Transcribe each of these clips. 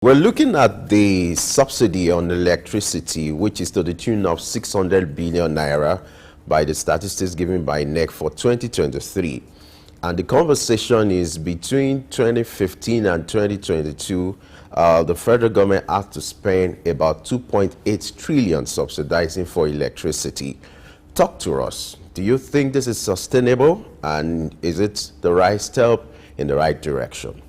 We're looking at the subsidy on electricity, which is to the tune of 600 billion naira by the statistics given by NEC for 2023. And the conversation is between 2015 and 2022, the federal government had to spend about 2.8 trillion subsidizing for electricity. Talk to us. Do you think this is sustainable, and is it the right step in the right direction?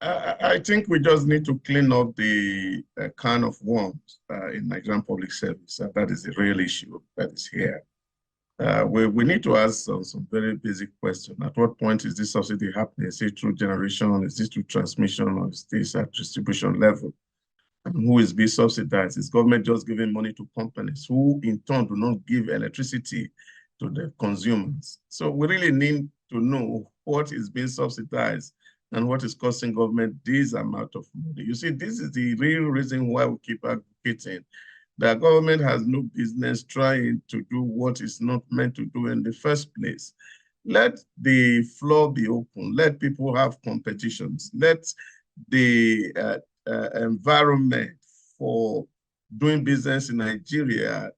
I think we just need to clean up the kind of worms in Nigerian public service. That is the real issue that is here. We need to ask some very basic questions. At what point is this subsidy happening? Is it through generation? Is this through transmission? Or is this at distribution level? And who is being subsidized? Is government just giving money to companies who in turn do not give electricity to the consumers? So we really need to know what is being subsidized and what is costing government this amount of money. You see, this is the real reason why we keep advocating that government has no business trying to do what is not meant to do in the first place. Let the floor be open. Let people have competitions. Let the environment for doing business in Nigeria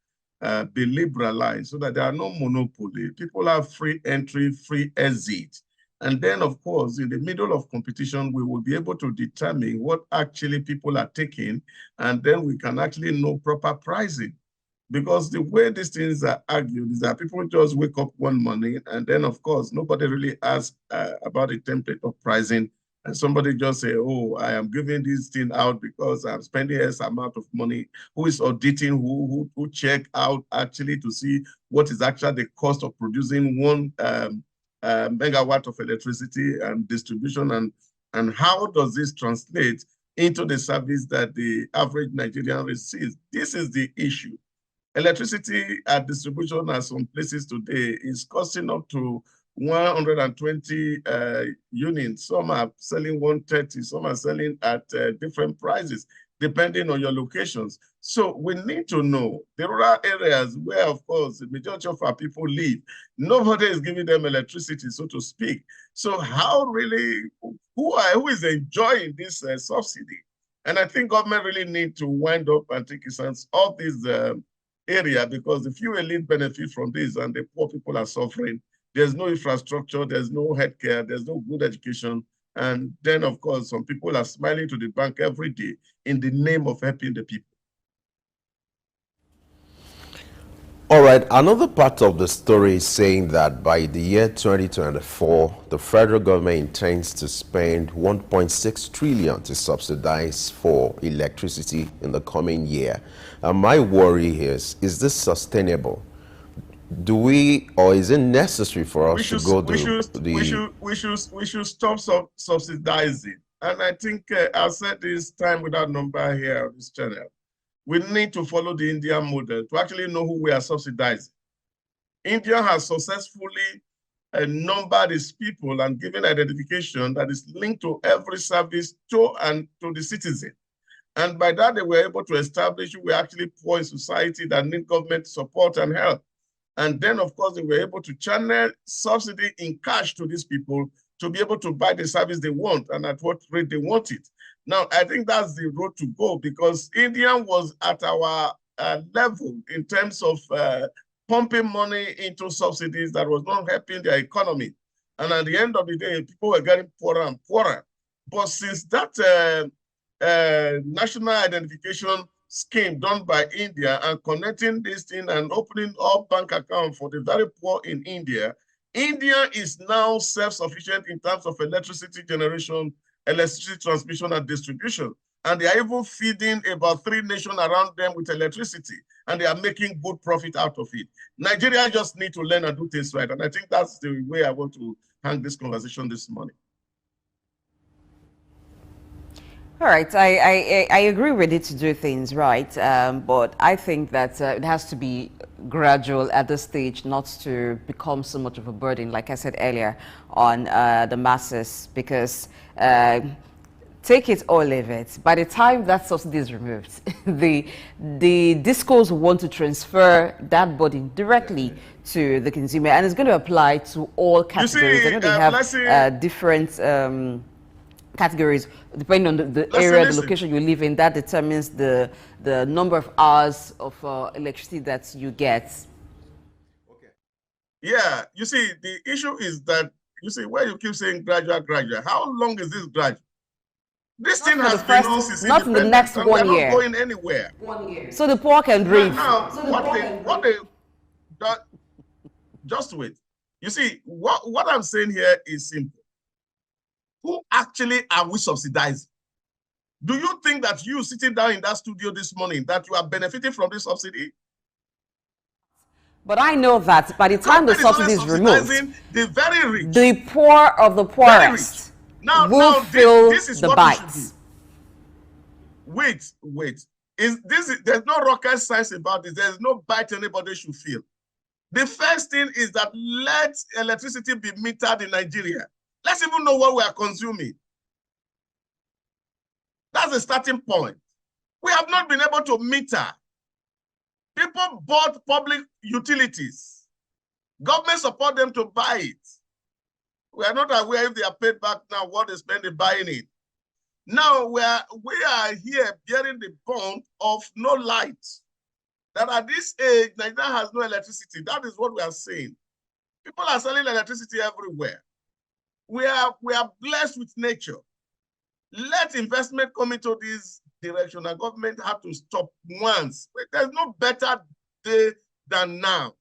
be liberalized so that there are no monopoly. People have free entry, free exit. And then, of course, in the middle of competition, we will be able to determine what actually people are taking, and then we can actually know proper pricing. Because the way these things are argued is that people just wake up one morning, and then, of course, nobody really asks about the template of pricing. And somebody just say, oh, I am giving this thing out because I'm spending X amount of money. Who is auditing, who check out actually to see what is actually the cost of producing one megawatt of electricity and distribution, and how does this translate into the service that the average Nigerian receives? This is the issue. Electricity at distribution at some places today is costing up to 120 units. Some are selling 130, some are selling at different prices, depending on your locations. So we need to know the rural areas where, of course, the majority of our people live. Nobody is giving them electricity, so to speak. So how really, who is enjoying this subsidy? And I think government really need to wind up and take a sense of this area, because the few elite benefit from this and the poor people are suffering. There's no infrastructure, there's no healthcare, there's no good education. And then, of course, some people are smiling to the bank every day in the name of helping the people. All right, another part of the story is saying that by the year 2024, the federal government intends to spend 1.6 trillion to subsidize for electricity in the coming year. And my worry is this sustainable? Do we, or is it necessary for us to go to we should stop subsidizing. And I think I've said this time without number here on this channel. We need to follow the Indian model to actually know who we are subsidizing. India has successfully numbered its people and given identification that is linked to every service to the citizen. And by that, they were able to establish who were actually poor in society that need government support and help. And then, of course, they were able to channel subsidy in cash to these people to be able to buy the service they want and at what rate they want it. Now, I think that's the road to go, because India was at our level in terms of pumping money into subsidies that was not helping their economy. And at the end of the day, people were getting poorer and poorer. But since that national identification scheme done by India and connecting this thing and opening up bank accounts for the very poor in India, India is now self-sufficient in terms of electricity generation, electricity transmission and distribution. And they are even feeding about 3 nations around them with electricity, and they are making good profit out of it. Nigeria just need to learn and do things right. And I think that's the way I want to hang this conversation this morning. All right, I agree with it to do things right, but I think that it has to be gradual at this stage, not to become so much of a burden, like I said earlier, on the masses, because take it or leave it. By the time that subsidy is removed, the discos want to transfer that burden directly to the consumer, and it's going to apply to all categories. You see, I know they have different categories, depending on the area, the location you live in, that determines the number of hours of electricity that you get. Okay. Yeah, you see, the issue is that, you see, where you keep saying gradual, how long is this gradual? This thing has been on since not in the next 1 year. We're not going anywhere. 1 year. So the poor can breathe. Now, just wait. You see, what I'm saying here is simple. Who actually are we subsidizing? Do you think that you sitting down in that studio this morning that you are benefiting from this subsidy? But I know that by the time the subsidy is removed, the very rich, the poor of the poorest will feel the bites. Wait. There's no rocket science about this. There's no bite anybody should feel. The first thing is that let electricity be metered in Nigeria. Let's even know what we are consuming. That's the starting point. We have not been able to meter. People bought public utilities. Government support them to buy it. We are not aware if they are paid back now what they spend in buying it. Now we are here bearing the brunt of no light. That at this age, Nigeria has no electricity. That is what we are saying. People are selling electricity everywhere. We are blessed with nature. Let investment come into this direction. The government have to stop once. There's no better day than now.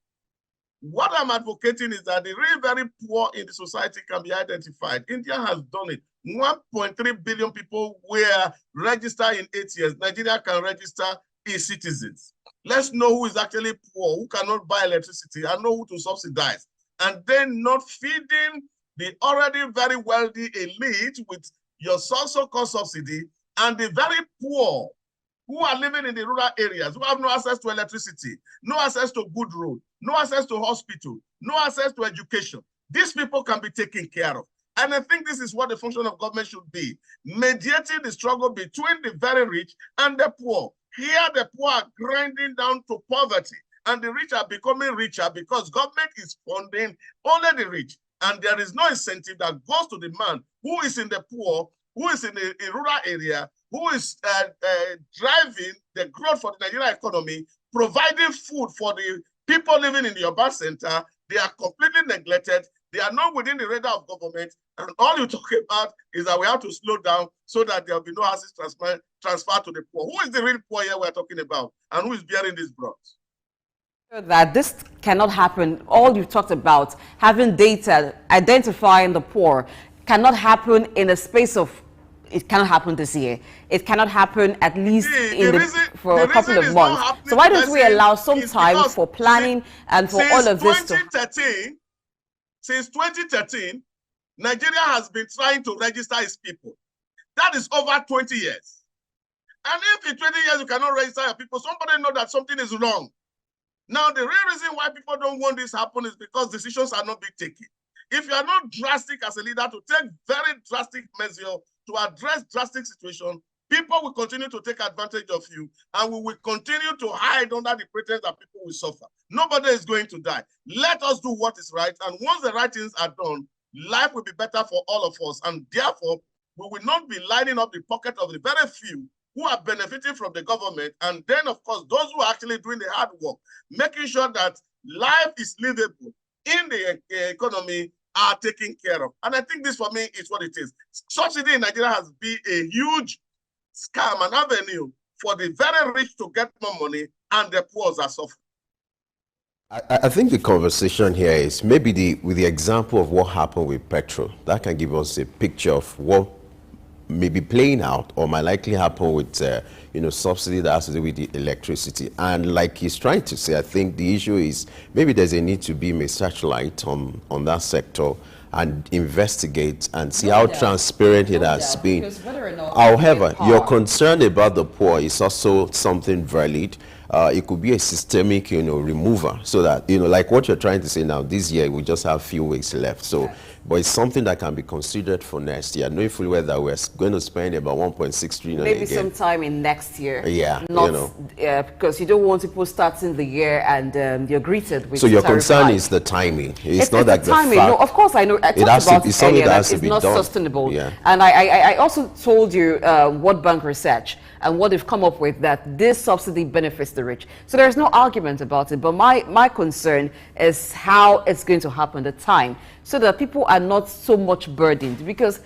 What I'm advocating is that the really very poor in the society can be identified. India has done it. 1.3 billion people were registered in 8 years. Nigeria can register its citizens. Let's know who is actually poor, who cannot buy electricity, and know who to subsidize. And then not feeding the already very wealthy elite with your so-called subsidy, and the very poor who are living in the rural areas, who have no access to electricity, no access to good road, no access to hospital, no access to education. These people can be taken care of. And I think this is what the function of government should be, mediating the struggle between the very rich and the poor. Here, the poor are grinding down to poverty, and the rich are becoming richer because government is funding only the rich. And there is no incentive that goes to the man who is in the poor, who is in the rural area, who is driving the growth for the Nigerian economy, providing food for the people living in the urban center. They are completely neglected. They are not within the radar of government. And all you talk about is that we have to slow down so that there will be no assets transfer to the poor. Who is the real poor here we're talking about? And who is bearing this brunt? That this cannot happen. All you talked about, having data, identifying the poor, cannot happen in a space of, it cannot happen this year. It cannot happen at least for a couple of months. So why don't we allow some time for planning and for all of this to... Since 2013, Nigeria has been trying to register its people. That is over 20 years. And if in 20 years you cannot register your people, somebody know that something is wrong. Now, the real reason why people don't want this to happen is because decisions are not being taken. If you are not drastic as a leader to take very drastic measures to address drastic situation, people will continue to take advantage of you, and we will continue to hide under the pretense that people will suffer. Nobody is going to die. Let us do what is right, and once the right things are done, life will be better for all of us, and therefore, we will not be lining up the pocket of the very few who are benefiting from the government, and then, of course, those who are actually doing the hard work, making sure that life is livable in the economy are taken care of. And I think this, for me, is what it is. Subsidy in Nigeria has been a huge scam, an avenue for the very rich to get more money, and the poor are suffering. I think the conversation here is maybe with the example of what happened with petrol. That can give us a picture of what may be playing out or might likely happen with subsidy that has to do with the electricity. And like he's trying to say, I think the issue is maybe there's a need to beam a searchlight on that sector and investigate and see how transparent it has been. However, your concern about the poor is also something valid. It could be a systemic, remover, so that, like what you're trying to say now, this year we just have few weeks left. So but it's something that can be considered for next year, knowing fully well that we're going to spend about 1.6 trillion maybe again. sometime in next year. Yeah, not you know, because you don't want people starting the year and you're greeted with. So your tariff concern hike. is the timing. It's It's not like the timing. fact. No, of course I know. I It has talked about to, it's it something earlier that that has to it's be not done. sustainable. Yeah. And I also told you what bank research and what they've come up with, that this subsidy benefits the rich. So there's no argument about it. But my concern is how it's going to happen, the time, so that people are not so much burdened. Because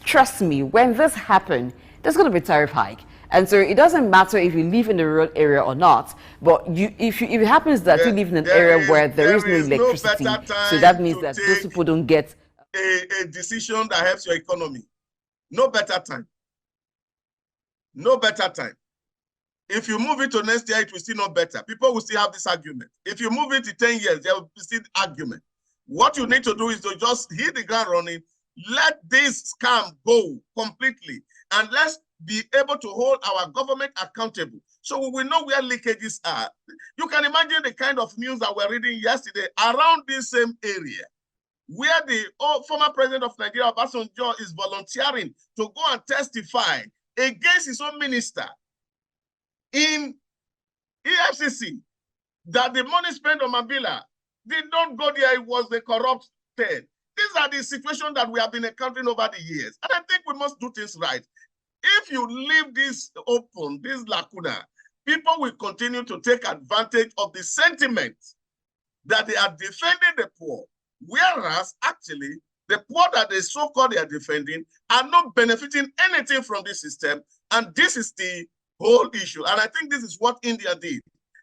trust me, when this happens, there's going to be a tariff hike. And so it doesn't matter if you live in the rural area or not, but if it happens that you live in an area where there is no electricity, so that means that those people don't get a decision that helps your economy. No better time. No better time. If you move it to next year, it will still not better. People will still have this argument. If you move it to 10 years, there will be still argument. What you need to do is to just hit the ground running, let this scam go completely, and let's be able to hold our government accountable so we will know where leakages are. You can imagine the kind of news that we're reading yesterday around this same area, where the former president of Nigeria, Obasanjo, is volunteering to go and testify against his own minister in EFCC, that the money spent on Mabila did not go there, it was the corrupt thing. These are the situations that we have been encountering over the years. And I think we must do things right. If you leave this open, this lacuna, people will continue to take advantage of the sentiment that they are defending the poor, whereas actually the poor that they so-called they are defending are not benefiting anything from this system. And this is the whole issue. And I think this is what India did.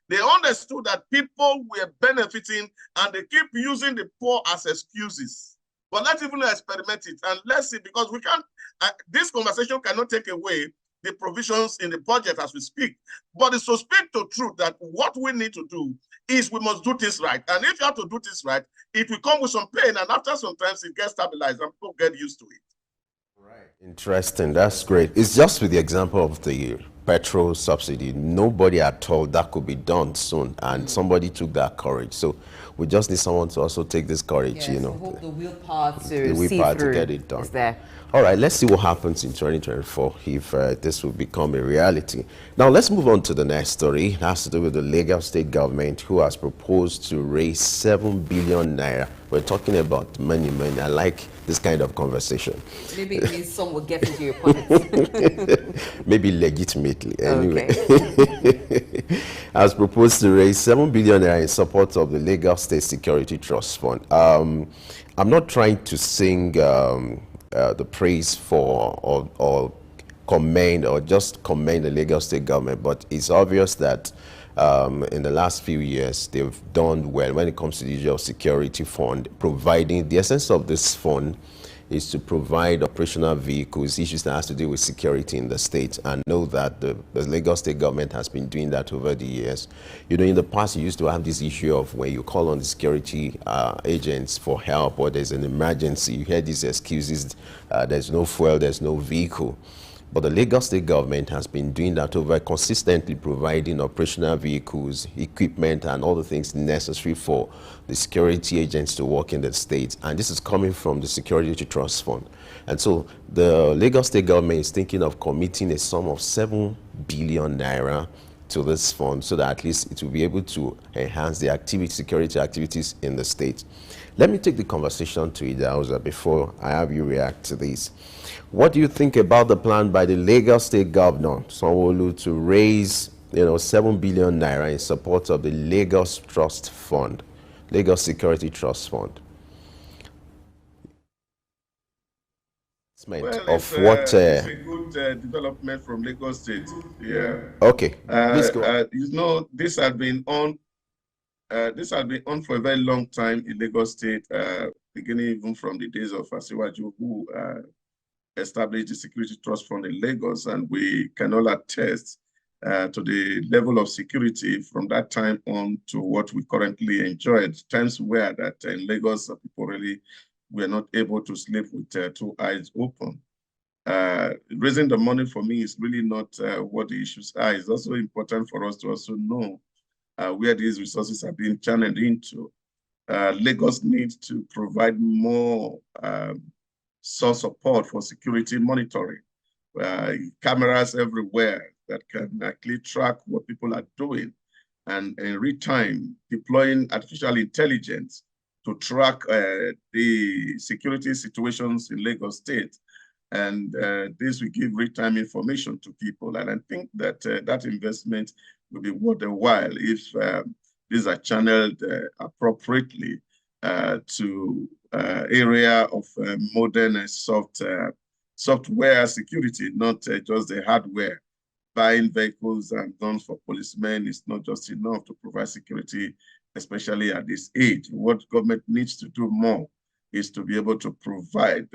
They understood that people were benefiting and they keep using the poor as excuses. But let's even experiment it and let's see, because we can't, this conversation cannot take away the provisions in the budget as we speak. But it's to speak to truth that what we need to do is we must do this right. And if you have to do this right, it will come with some pain. And after some time, it gets stabilized and people get used to it. Right. Interesting. That's great. It's just with the example of the petrol subsidy. Nobody had told that could be done soon, and somebody took that courage. So we just need someone to also take this courage, yes, you know. Hope the willpower to get it done. Is there. All right, let's see what happens in 2024 if this will become a reality. Now, let's move on to the next story. It has to do with the Lagos state government, who has proposed to raise 7 billion naira. We're talking about money. I like this kind of conversation. Maybe it means some will get into your pockets. Maybe legitimately, anyway. Okay. Has proposed to raise 7 billion naira in support of the Lagos State Security Trust Fund. I'm not trying to sing the praise for or commend or just commend the Lagos state government, but it's obvious that in the last few years they've done well when it comes to the issue of security fund, providing the essence of this fund is to provide operational vehicles, issues that has to do with security in the state, and know that the Lagos state government has been doing that over the years. You know, in the past, you used to have this issue of when you call on the security agents for help or there's an emergency, you hear these excuses, there's no fuel, there's no vehicle. But the Lagos state government has been doing that over consistently providing operational vehicles, equipment, and all the things necessary for the security agents to work in the state. And this is coming from the Security Trust Fund. And so the Lagos state government is thinking of committing a sum of 7 billion naira to this fund so that at least it will be able to enhance the security activities in the state. Let me take the conversation to Ida before I have you react to this. What do you think about the plan by the Lagos state governor, Sanwo-Olu, to raise 7 billion naira in support of the Lagos Trust Fund, Lagos Security Trust Fund? Well, it's a good development from Lagos State. Yeah. Okay. Please go. This has been on for a very long time in Lagos State, beginning even from the days of Asiwaju, who established the Security Trust Fund in Lagos, and we can all attest to the level of security from that time on to what we currently enjoy. Times were that in Lagos, people really were not able to sleep with two eyes open. Raising the money for me is really not what the issues are. It's also important for us to also know where these resources are being channeled into. Lagos needs to provide more source support for security monitoring. Cameras everywhere that can actually track what people are doing, and in real time deploying artificial intelligence to track the security situations in Lagos State. And this will give real-time information to people. And I think that that investment will be worth a while if these are channeled appropriately to area of modern software security, not just the hardware. Buying vehicles and guns for policemen is not just enough to provide security, especially at this age. What government needs to do more is to be able to provide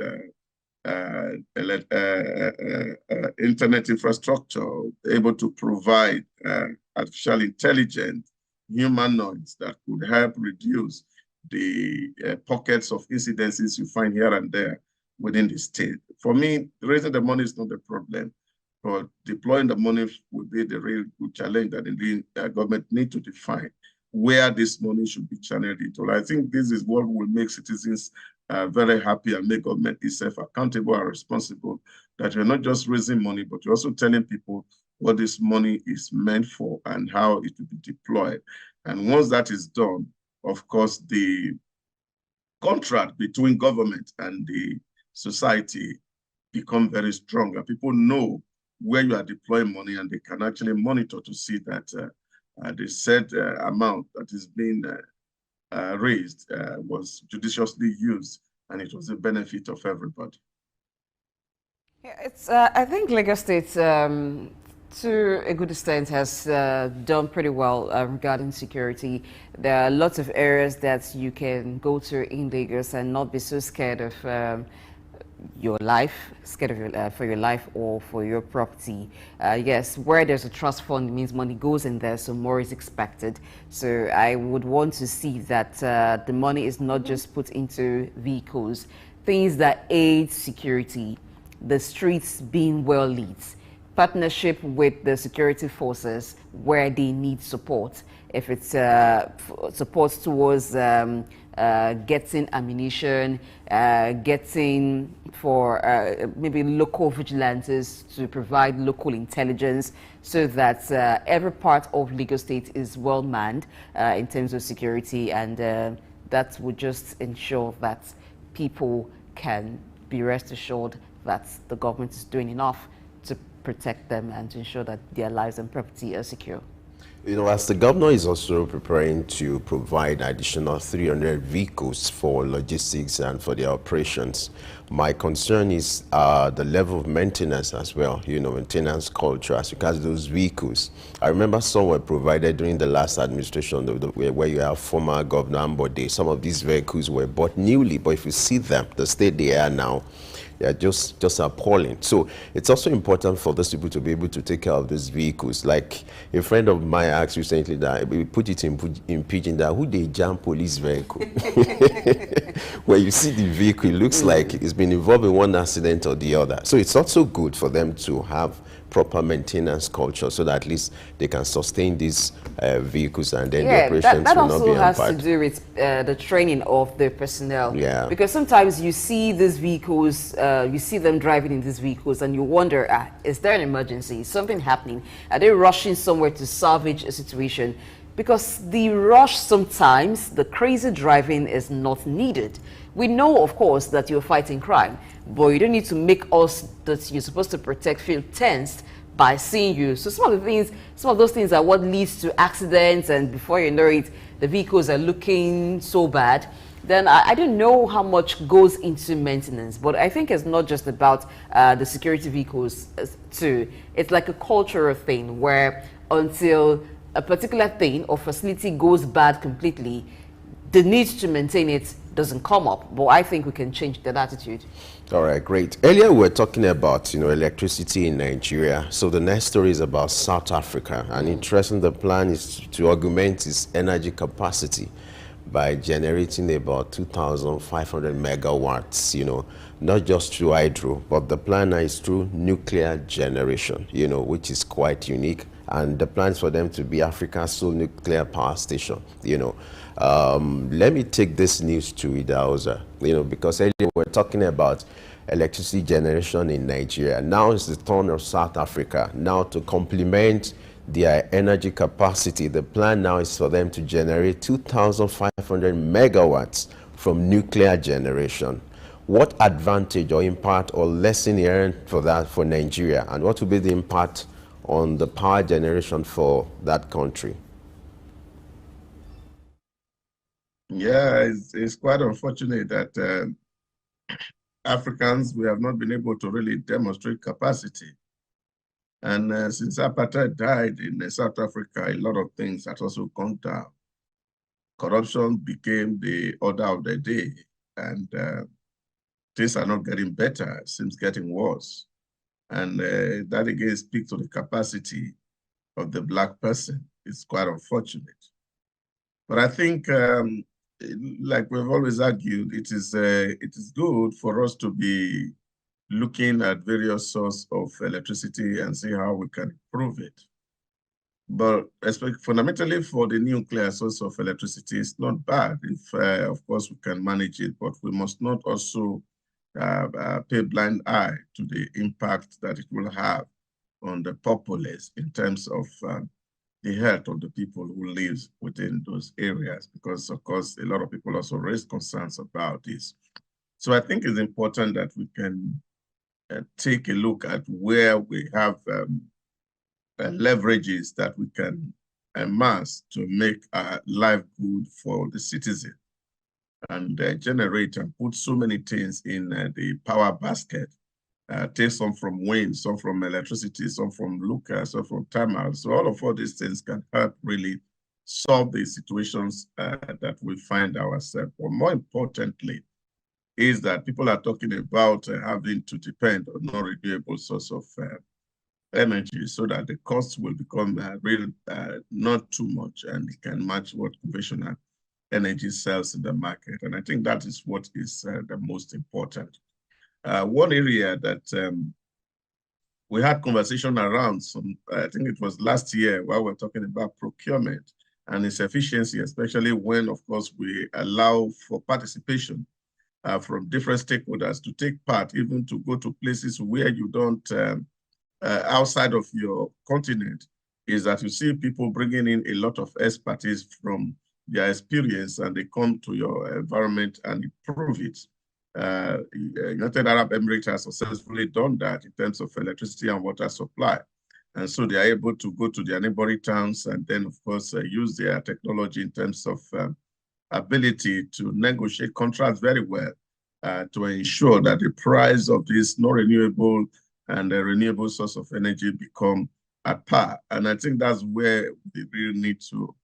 internet infrastructure, able to provide artificial intelligence, humanoids that could help reduce the pockets of incidences you find here and there within the state. For me, raising the money is not the problem, but deploying the money will be the real good challenge that the government need to define where this money should be channeled into. I think this is what will make citizens very happy and make government itself accountable and responsible, that you're not just raising money, but you're also telling people what this money is meant for and how it will be deployed. And once that is done, of course, the contract between government and the society become very strong. And people know where you are deploying money, and they can actually monitor to see that the said amount that is being raised was judiciously used, and it was the benefit of everybody. Yeah, it's. I think Lagos State, to a good extent, has done pretty well regarding security. There are lots of areas that you can go to in Lagos and not be so scared of your life, scared of for your life or for your property. Yes, where there's a trust fund, it means money goes in there, so more is expected. So I would want to see that the money is not just put into vehicles, things that aid security, the streets being well lit, partnership with the security forces where they need support. If it's support towards getting ammunition, getting for maybe local vigilantes to provide local intelligence, so that every part of Lagos State is well manned in terms of security, and that would just ensure that people can be rest assured that the government is doing enough to protect them and to ensure that their lives and property are secure. You know, as the governor is also preparing to provide additional 300 vehicles for logistics and for their operations, my concern is the level of maintenance as well, you know, maintenance culture as regards those vehicles. I remember some were provided during the last administration where you have former Governor Ambode. Some of these vehicles were bought newly, but if you see them, the state they are now, they are just appalling. So it's also important for those people to be able to take care of these vehicles. Like a friend of mine asked recently that we put it in pidgin that who they jam police vehicle. Where you see the vehicle, it looks like it's been involved in one accident or the other. So it's also good for them to have proper maintenance culture so that at least they can sustain these vehicles, and then the operations that will not be also has impaired. to do with the training of the personnel. Yeah. Because sometimes you see these vehicles, you see them driving in these vehicles, and you wonder, is there an emergency? Is something happening? Are they rushing somewhere to salvage a situation? Because the rush sometimes, the crazy driving is not needed. We know, of course, that you're fighting crime, but you don't need to make us that you're supposed to protect feel tensed by seeing you. So some of those things are what leads to accidents, and before you know it, the vehicles are looking so bad. Then I don't know how much goes into maintenance, but I think it's not just about the security vehicles too. It's like a cultural thing where until a particular thing or facility goes bad completely, the need to maintain it doesn't come up. But I think we can change that attitude. All right, great. Earlier we were talking about, you know, electricity in Nigeria. So the next story is about South Africa. And interesting, the plan is to augment its energy capacity by generating about 2,500 megawatts, you know, not just through hydro, but the plan is through nuclear generation, you know, which is quite unique and the plans for them to be Africa's sole nuclear power station. Let me take this news to Idauza, because earlier we were talking about electricity generation in Nigeria. Now it's the turn of South Africa. Now, to complement their energy capacity, the plan now is for them to generate 2,500 megawatts from nuclear generation. What advantage or impact or lesson inherent for that for Nigeria, and what will be the impact on the power generation for that country? Yeah, it's quite unfortunate that Africans, we have not been able to really demonstrate capacity. And since apartheid died in South Africa, a lot of things have also gone down. Corruption became the order of the day, and things are not getting better, it seems getting worse. And that again speaks to the capacity of the Black person. It's quite unfortunate. But I think, like we've always argued, it is good for us to be looking at various sources of electricity and see how we can improve it. But fundamentally for the nuclear source of electricity, it's not bad if, of course, we can manage it, but we must not also pay blind eye to the impact that it will have on the populace in terms of the health of the people who live within those areas, because of course, a lot of people also raise concerns about this. So I think it's important that we can take a look at where we have leverages that we can amass to make life good for the citizen, and generate and put so many things in the power basket. Take some from wind, some from electricity, some from Lucas, some from thermal. So all these things can help really solve the situations that we find ourselves. But more importantly, is that people are talking about having to depend on non-renewable source of energy so that the cost will become not too much, and it can match what conventional energy sells in the market. And I think that is what is the most important. One area that we had conversation around, I think it was last year, while we're talking about procurement and its efficiency, especially when, of course, we allow for participation from different stakeholders to take part, even to go to places where you don't, outside of your continent, is that you see people bringing in a lot of expertise from their experience, and they come to your environment and improve it. United Arab Emirates has successfully done that in terms of electricity and water supply. And so they are able to go to their neighboring towns and then, of course, use their technology in terms of ability to negotiate contracts very well to ensure that the price of this non-renewable and the renewable source of energy become at par. And I think that's where we really need to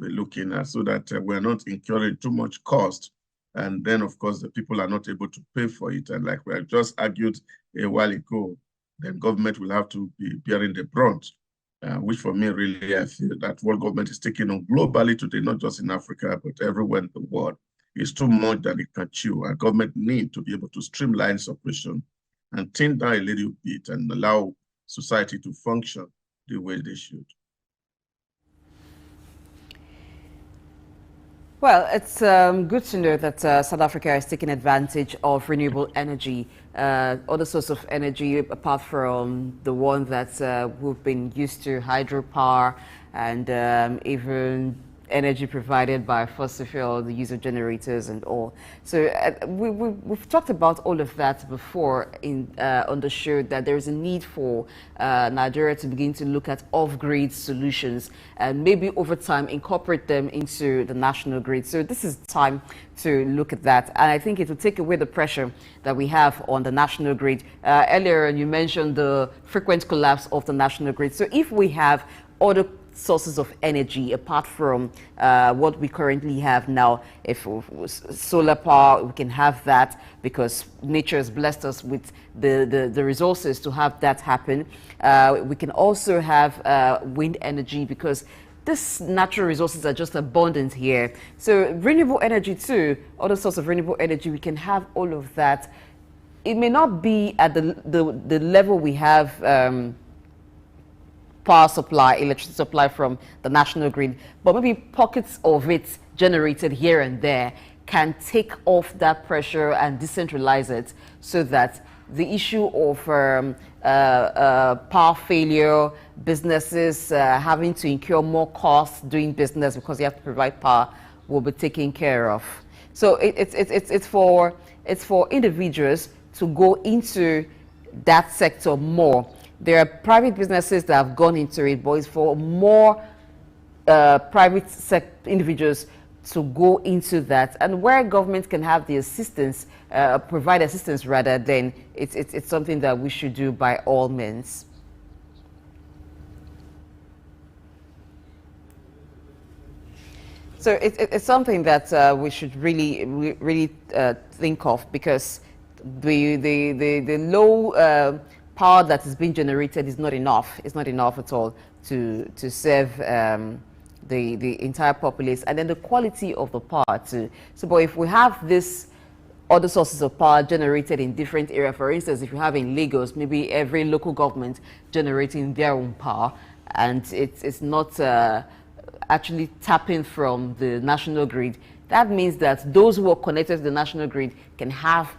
be looking at, so that we're not incurring too much cost. And then, of course, the people are not able to pay for it. And like we have just argued a while ago, then government will have to be bearing the brunt, which for me, really, I feel that what government is taking on globally today, not just in Africa, but everywhere in the world, is too much that it can chew. And government need to be able to streamline its operation and thin down a little bit and allow society to function the way they should. Well, it's good to know that South Africa is taking advantage of renewable energy, other source of energy apart from the one that we've been used to, hydropower, and even energy provided by fossil fuel, the use of generators and all. So we've talked about all of that before on the show, that there is a need for Nigeria to begin to look at off-grid solutions and maybe over time incorporate them into the national grid. So this is time to look at that. And I think it will take away the pressure that we have on the national grid. Earlier you mentioned the frequent collapse of the national grid. So if we have other sources of energy apart from what we currently have now, if solar power, we can have that because nature has blessed us with the resources to have that happen. We can also have wind energy because these natural resources are just abundant here. So renewable energy too, other sources of renewable energy, we can have all of that. It may not be at the level we have power supply, electricity supply from the national grid, but maybe pockets of it generated here and there can take off that pressure and decentralize it so that the issue of power failure, businesses having to incur more costs doing business because you have to provide power will be taken care of. So it's for individuals to go into that sector more. There are private businesses that have gone into it, but it's for more private individuals to go into that, and where government can have the assistance, provide assistance rather, then it's something that we should do by all means. So it's something that we should really think of, because the low power that is being generated is not enough. It's not enough at all to serve the entire populace, and then the quality of the power too. So, but if we have this other sources of power generated in different areas, for instance, if you have in Lagos, maybe every local government generating their own power, and it's not actually tapping from the national grid, that means that those who are connected to the national grid can have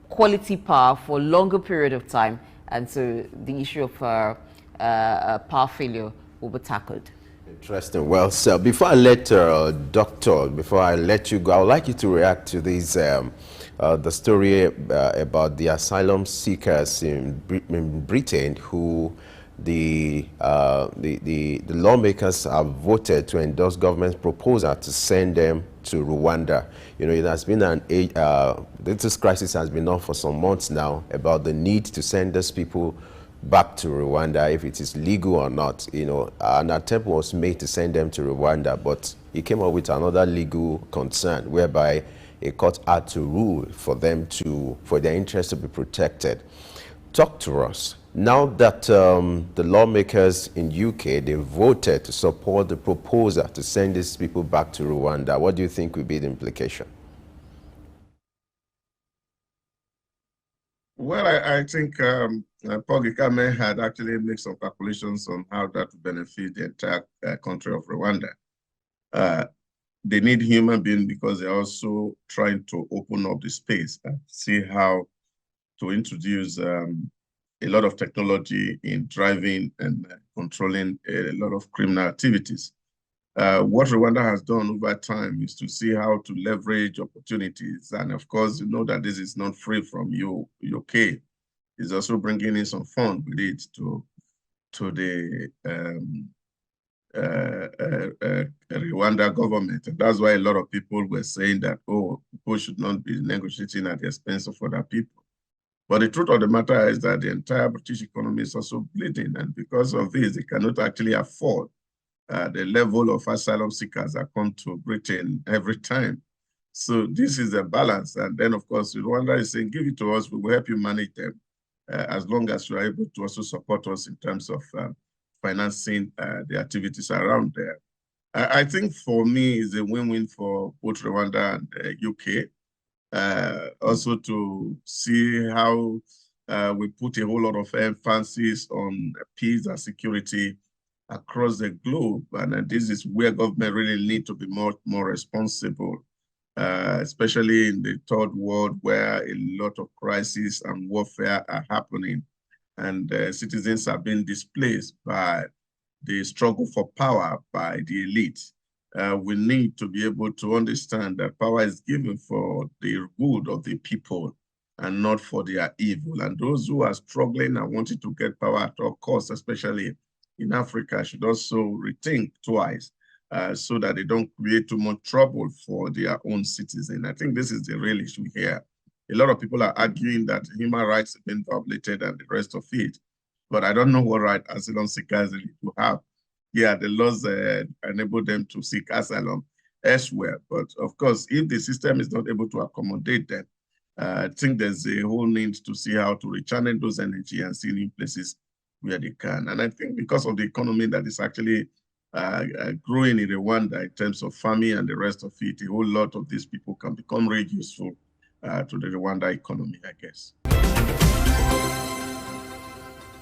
quality power for a longer period of time, and so the issue of power failure will be tackled. Interesting. Well, so before I let before I let you go, I would like you to react to this, the story about the asylum seekers in Britain who the lawmakers have voted to endorse government's proposal to send them to Rwanda. You know, it has been this crisis has been on for some months now about the need to send those people back to Rwanda, if it is legal or not. You know, an attempt was made to send them to Rwanda, but he came up with another legal concern whereby a court had to rule for them for their interests to be protected. Talk to us. Now that the lawmakers in UK, they voted to support the proposal to send these people back to Rwanda, what do you think will be the implication? Well, I think Paul Gikame had actually made some calculations on how that would benefit the entire country of Rwanda. They need human beings because they're also trying to open up the space and see how to introduce a lot of technology in driving and controlling a lot of criminal activities. What Rwanda has done over time is to see how to leverage opportunities. And of course, you know that this is not free from UK. It's also bringing in some funds with it to the Rwanda government. And that's why a lot of people were saying that, oh, people should not be negotiating at the expense of other people. But the truth of the matter is that the entire British economy is also bleeding. And because of this, they cannot actually afford the level of asylum seekers that come to Britain every time. So this is a balance. And then, of course, Rwanda is saying, give it to us, we will help you manage them, as long as you are able to also support us in terms of financing the activities around there. I think for me, it's a win-win for both Rwanda and UK. Also to see how we put a whole lot of emphasis on peace and security across the globe. And this is where government really need to be more responsible, especially in the third world where a lot of crises and warfare are happening, and citizens are being displaced by the struggle for power by the elite. We need to be able to understand that power is given for the good of the people and not for their evil. And those who are struggling and wanting to get power at all costs, especially in Africa, should also rethink twice so that they don't create too much trouble for their own citizens. I think this is the real issue here. A lot of people are arguing that human rights have been violated and the rest of it, but I don't know what right asylum seekers really to have. Yeah, the laws enable them to seek asylum elsewhere, but of course, if the system is not able to accommodate them, I think there's a whole need to see how to rechannel those energy and see new places where they can. And I think because of the economy that is actually growing in Rwanda in terms of farming and the rest of it, a whole lot of these people can become really useful to the Rwanda economy, I guess.